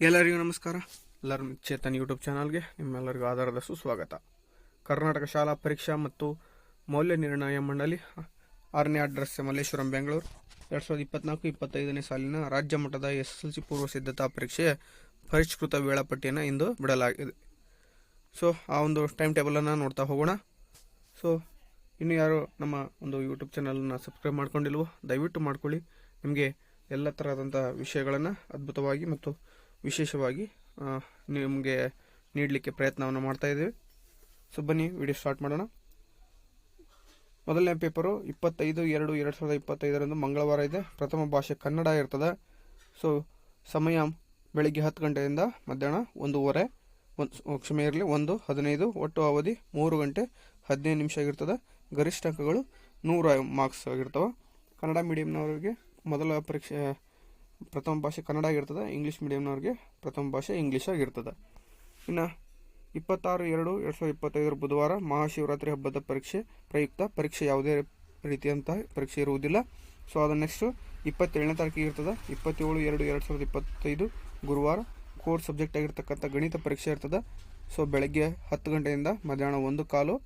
ಎಲ್ಲರಿಗೂ ನಮಸ್ಕಾರ. ಎಲ್ಲರೂ ಚೇತನ್ ಯೂಟ್ಯೂಬ್ ಚಾನಲ್ಗೆ ನಿಮ್ಮೆಲ್ಲರಿಗೂ ಆಧಾರದ ಸುಸ್ವಾಗತ. ಕರ್ನಾಟಕ ಶಾಲಾ ಪರೀಕ್ಷಾ ಮತ್ತು ಮೌಲ್ಯ ನಿರ್ಣಯ ಮಂಡಳಿ 6ನೇ ಅಡ್ರೆಸ್ ಮಲ್ಲೇಶ್ವರಂ ಬೆಂಗಳೂರು 2024-25ನೇ ಸಾಲಿನ ರಾಜ್ಯ ಮಟ್ಟದ SSLC ಪೂರ್ವ ಸಿದ್ಧತಾ ಪರೀಕ್ಷೆಯ ಪರಿಷ್ಕೃತ ವೇಳಾಪಟ್ಟಿಯನ್ನು ಇಂದು ಬಿಡಲಾಗಿದೆ. ಸೊ ಆ ಒಂದು ಟೈಮ್ ಟೇಬಲನ್ನು ನೋಡ್ತಾ ಹೋಗೋಣ. ಸೊ ಇನ್ನು ಯಾರು ನಮ್ಮ ಒಂದು ಯೂಟ್ಯೂಬ್ ಚಾನಲನ್ನು ಸಬ್ಸ್ಕ್ರೈಬ್ ಮಾಡ್ಕೊಂಡಿಲ್ವೋ ದಯವಿಟ್ಟು ಮಾಡ್ಕೊಳ್ಳಿ. ನಿಮಗೆ ಎಲ್ಲ ಥರದಂಥ ವಿಷಯಗಳನ್ನು ಅದ್ಭುತವಾಗಿ ಮತ್ತು ವಿಶೇಷವಾಗಿ ನಿಮಗೆ ನೀಡಲಿಕ್ಕೆ ಪ್ರಯತ್ನವನ್ನು ಮಾಡ್ತಾ ಇದ್ದೀವಿ. ಸೊ ಬನ್ನಿ ವಿಡಿಯೋ ಸ್ಟಾರ್ಟ್ ಮಾಡೋಣ. ಮೊದಲನೇ ಪೇಪರು 25/2/2025 ಮಂಗಳವಾರ ಇದೆ. ಪ್ರಥಮ ಭಾಷೆ ಕನ್ನಡ ಇರ್ತದೆ. ಸೊ ಸಮಯ ಬೆಳಿಗ್ಗೆ 10 ಗಂಟೆಯಿಂದ ಮಧ್ಯಾಹ್ನ 1:15 ಕ್ಷಮೆ ಇರಲಿ 1:15 ಒಟ್ಟು ಅವಧಿ 3 ಗಂಟೆ 15 ನಿಮಿಷ ಆಗಿರ್ತದೆ. ಗರಿಷ್ಠ ಅಂಕಗಳು 100 ಮಾರ್ಕ್ಸ್ ಆಗಿರ್ತವೆ. ಕನ್ನಡ ಮೀಡಿಯಂನವರಿಗೆ ಮೊದಲ ಪರೀಕ್ಷೆ ಪ್ರಥಮ ಭಾಷೆ ಕನ್ನಡ ಆಗಿರ್ತದೆ. ಇಂಗ್ಲೀಷ್ ಮೀಡಿಯಂನವ್ರಿಗೆ ಪ್ರಥಮ ಭಾಷೆ ಇಂಗ್ಲೀಷ್ ಆಗಿರ್ತದೆ. ಇನ್ನು 26/2/2025 ಬುಧವಾರ ಮಹಾಶಿವರಾತ್ರಿ ಹಬ್ಬದ ಪರೀಕ್ಷೆ ಪ್ರಯುಕ್ತ ಪರೀಕ್ಷೆ ಯಾವುದೇ ರೀತಿಯಂತಹ ಪರೀಕ್ಷೆ ಇರುವುದಿಲ್ಲ. ಸೊ ಅದು ನೆಕ್ಸ್ಟು 27ನೇ ತಾರೀಕಿಗೆ ಇರ್ತದೆ. 27/2/2025 ಗುರುವಾರ ಕೋರ್ ಸಬ್ಜೆಕ್ಟ್ ಆಗಿರ್ತಕ್ಕಂಥ ಗಣಿತ ಪರೀಕ್ಷೆ ಇರ್ತದೆ. ಸೊ ಬೆಳಗ್ಗೆ 10 ಗಂಟೆಯಿಂದ ಮಧ್ಯಾಹ್ನ 1:15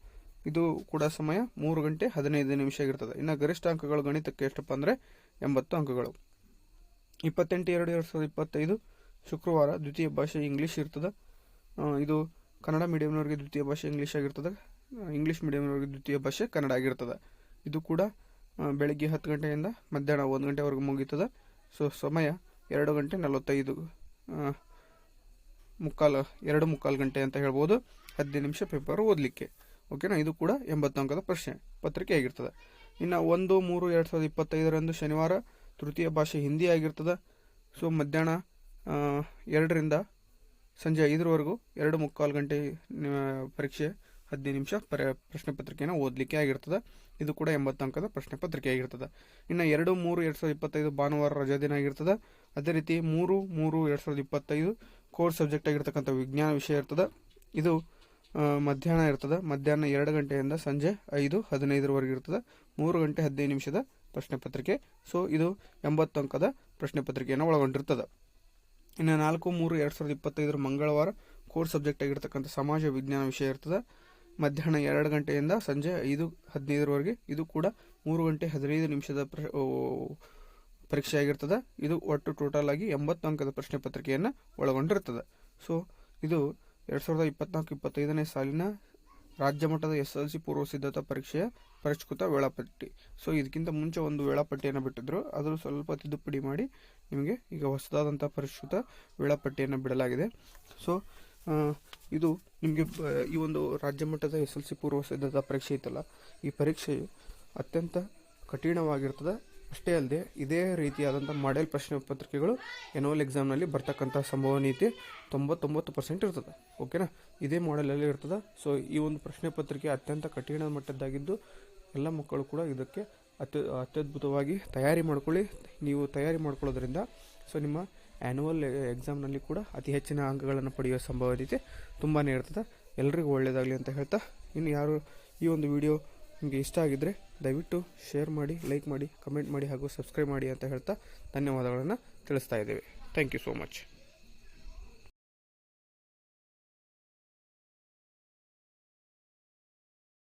ಇದು ಕೂಡ ಸಮಯ 3 ಗಂಟೆ 15 ನಿಮಿಷ ಆಗಿರ್ತದೆ. ಇನ್ನು ಗರಿಷ್ಠ ಅಂಕಗಳು ಗಣಿತಕ್ಕೆ ಎಷ್ಟಪ್ಪ ಅಂದರೆ 80 ಅಂಕಗಳು. 28/2/2025 ಶುಕ್ರವಾರ ದ್ವಿತೀಯ ಭಾಷೆ ಇಂಗ್ಲೀಷ್ ಇರ್ತದೆ. ಇದು ಕನ್ನಡ ಮೀಡಿಯಂನವ್ರಿಗೆ ದ್ವಿತೀಯ ಭಾಷೆ ಇಂಗ್ಲೀಷ್ ಆಗಿರ್ತದೆ. ಇಂಗ್ಲೀಷ್ ಮೀಡಿಯಂನವ್ರಿಗೆ ದ್ವಿತೀಯ ಭಾಷೆ ಕನ್ನಡ ಆಗಿರ್ತದೆ. ಇದು ಕೂಡ ಬೆಳಗ್ಗೆ 10 ಗಂಟೆಯಿಂದ ಮಧ್ಯಾಹ್ನ 1 ಗಂಟೆವರೆಗೂ ಮುಗೀತದೆ. ಸೊ ಸಮಯ 2 ಗಂಟೆ 45 2:15 ಗಂಟೆ ಅಂತ ಹೇಳ್ಬೋದು. 15 ನಿಮಿಷ ಪೇಪರ್ ಓದಲಿಕ್ಕೆ. ಓಕೆನಾ. ಇದು ಕೂಡ 80 ಅಂಕದ ಪ್ರಶ್ನೆ ಪತ್ರಿಕೆ ಆಗಿರ್ತದೆ. ಇನ್ನು 1/3/2025 ಶನಿವಾರ ತೃತೀಯ ಭಾಷೆ ಹಿಂದಿ ಆಗಿರ್ತದೆ. ಸೊ ಮಧ್ಯಾಹ್ನ 2ರಿಂದ ಸಂಜೆ 5ವರೆಗೂ 2:15 ಗಂಟೆ ಪರೀಕ್ಷೆ 15 ನಿಮಿಷ ಪ್ರಶ್ನೆ ಪತ್ರಿಕೆಯನ್ನು ಓದಲಿಕ್ಕೆ ಆಗಿರ್ತದೆ. ಇದು ಕೂಡ 80 ಅಂಕದ ಪ್ರಶ್ನೆ ಪತ್ರಿಕೆ ಆಗಿರ್ತದೆ. ಇನ್ನು 2/3/2025 ಭಾನುವಾರ ರಜಾ ದಿನ ಆಗಿರ್ತದೆ. ಅದೇ ರೀತಿ 3/3/2025 ಕೋರ್ ಸಬ್ಜೆಕ್ಟ್ ಆಗಿರ್ತಕ್ಕಂಥ ವಿಜ್ಞಾನ ವಿಷಯ ಇರ್ತದೆ. ಇದು ಮಧ್ಯಾಹ್ನ ಇರ್ತದೆ. ಮಧ್ಯಾಹ್ನ 2 ಗಂಟೆಯಿಂದ ಸಂಜೆ 5:15 ಇರ್ತದೆ. 3 ಗಂಟೆ 15 ನಿಮಿಷದ ಪ್ರಶ್ನೆ ಪತ್ರಿಕೆ. ಸೊ ಇದು 80 ಅಂಕದ ಪ್ರಶ್ನೆ ಪತ್ರಿಕೆಯನ್ನು ಒಳಗೊಂಡಿರ್ತದೆ. ಇನ್ನು 4/3/2025 ಮಂಗಳವಾರ ಕೋರ್ ಸಬ್ಜೆಕ್ಟ್ ಆಗಿರ್ತಕ್ಕಂಥ ಸಮಾಜ ವಿಜ್ಞಾನ ವಿಷಯ ಇರ್ತದೆ. ಮಧ್ಯಾಹ್ನ 2 ಗಂಟೆಯಿಂದ ಸಂಜೆ 5:15 ಇದು ಕೂಡ 3 ಗಂಟೆ 15 ನಿಮಿಷದ ಪರೀಕ್ಷೆ ಆಗಿರ್ತದೆ. ಇದು ಒಟ್ಟು ಟೋಟಲ್ ಆಗಿ 80 ಅಂಕದ ಪ್ರಶ್ನೆ ಪತ್ರಿಕೆಯನ್ನು ಒಳಗೊಂಡಿರ್ತದೆ. ಸೊ ಇದು 2024-25ನೇ ಸಾಲಿನ ರಾಜ್ಯ ಮಟ್ಟದ SSLC ಪೂರ್ವ ಸಿದ್ಧತಾ ಪರೀಕ್ಷೆಯ ಪರಿಷ್ಕೃತ ವೇಳಾಪಟ್ಟಿ. ಸೊ ಇದಕ್ಕಿಂತ ಮುಂಚೆ ಒಂದು ವೇಳಾಪಟ್ಟಿಯನ್ನು ಬಿಟ್ಟಿದ್ರು. ಅದು ಸ್ವಲ್ಪ ತಿದ್ದುಪಡಿ ಮಾಡಿ ನಿಮಗೆ ಈಗ ಹೊಸದಾದಂಥ ಪರಿಷ್ಕೃತ ವೇಳಾಪಟ್ಟಿಯನ್ನು ಬಿಡಲಾಗಿದೆ. ಸೊ ಇದು ನಿಮಗೆ ಈ ಒಂದು ರಾಜ್ಯ ಮಟ್ಟದ SSLC ಪೂರ್ವ ಸಿದ್ಧತಾ ಪರೀಕ್ಷೆ ಇತ್ತಲ್ಲ, ಈ ಪರೀಕ್ಷೆಯು ಅತ್ಯಂತ ಕಠಿಣವಾಗಿರ್ತದೆ. ಅಷ್ಟೇ ಅಲ್ಲದೆ ಇದೇ ರೀತಿಯಾದಂಥ ಮಾಡೆಲ್ ಪ್ರಶ್ನೆ ಪತ್ರಿಕೆಗಳು ಎನ್ಯುವಲ್ ಎಕ್ಸಾಮ್ನಲ್ಲಿ ಬರ್ತಕ್ಕಂಥ ಸಂಭವನೀಯತೆ 99% ಇರ್ತದೆ. ಓಕೆನಾ. ಇದೇ ಮಾಡೆಲಲ್ಲಿ ಇರ್ತದೆ. ಸೊ ಈ ಒಂದು ಪ್ರಶ್ನೆ ಪತ್ರಿಕೆ ಅತ್ಯಂತ ಕಠಿಣ ಮಟ್ಟದ್ದಾಗಿದ್ದು ಎಲ್ಲ ಮಕ್ಕಳು ಕೂಡ ಇದಕ್ಕೆ ಅತ್ಯದ್ಭುತವಾಗಿ ತಯಾರಿ ಮಾಡ್ಕೊಳ್ಳಿ. ನೀವು ತಯಾರಿ ಮಾಡ್ಕೊಳ್ಳೋದ್ರಿಂದ ಸೊ ನಿಮ್ಮ ಆ್ಯನ್ಯುವಲ್ ಎಕ್ಸಾಮ್ನಲ್ಲಿ ಕೂಡ ಅತಿ ಹೆಚ್ಚಿನ ಅಂಕಗಳನ್ನು ಪಡೆಯುವ ಸಂಭವನೀಯತೆ ತುಂಬಾ ಇರ್ತದೆ. ಎಲ್ರಿಗೂ ಒಳ್ಳೆಯದಾಗಲಿ ಅಂತ ಹೇಳ್ತಾ, ಇನ್ನು ಯಾರು ಈ ಒಂದು ವಿಡಿಯೋ ನಿಮಗೆ ಇಷ್ಟ ಆಗಿದ್ದರೆ ದಯವಿಟ್ಟು ಶೇರ್ ಮಾಡಿ, ಲೈಕ್ ಮಾಡಿ, ಕಮೆಂಟ್ ಮಾಡಿ ಹಾಗೂ ಸಬ್ಸ್ಕ್ರೈಬ್ ಮಾಡಿ ಅಂತ ಹೇಳ್ತಾ ಧನ್ಯವಾದಗಳನ್ನು ತಿಳಿಸ್ತಾ ಇದ್ದೇವೆ. Thank you so much.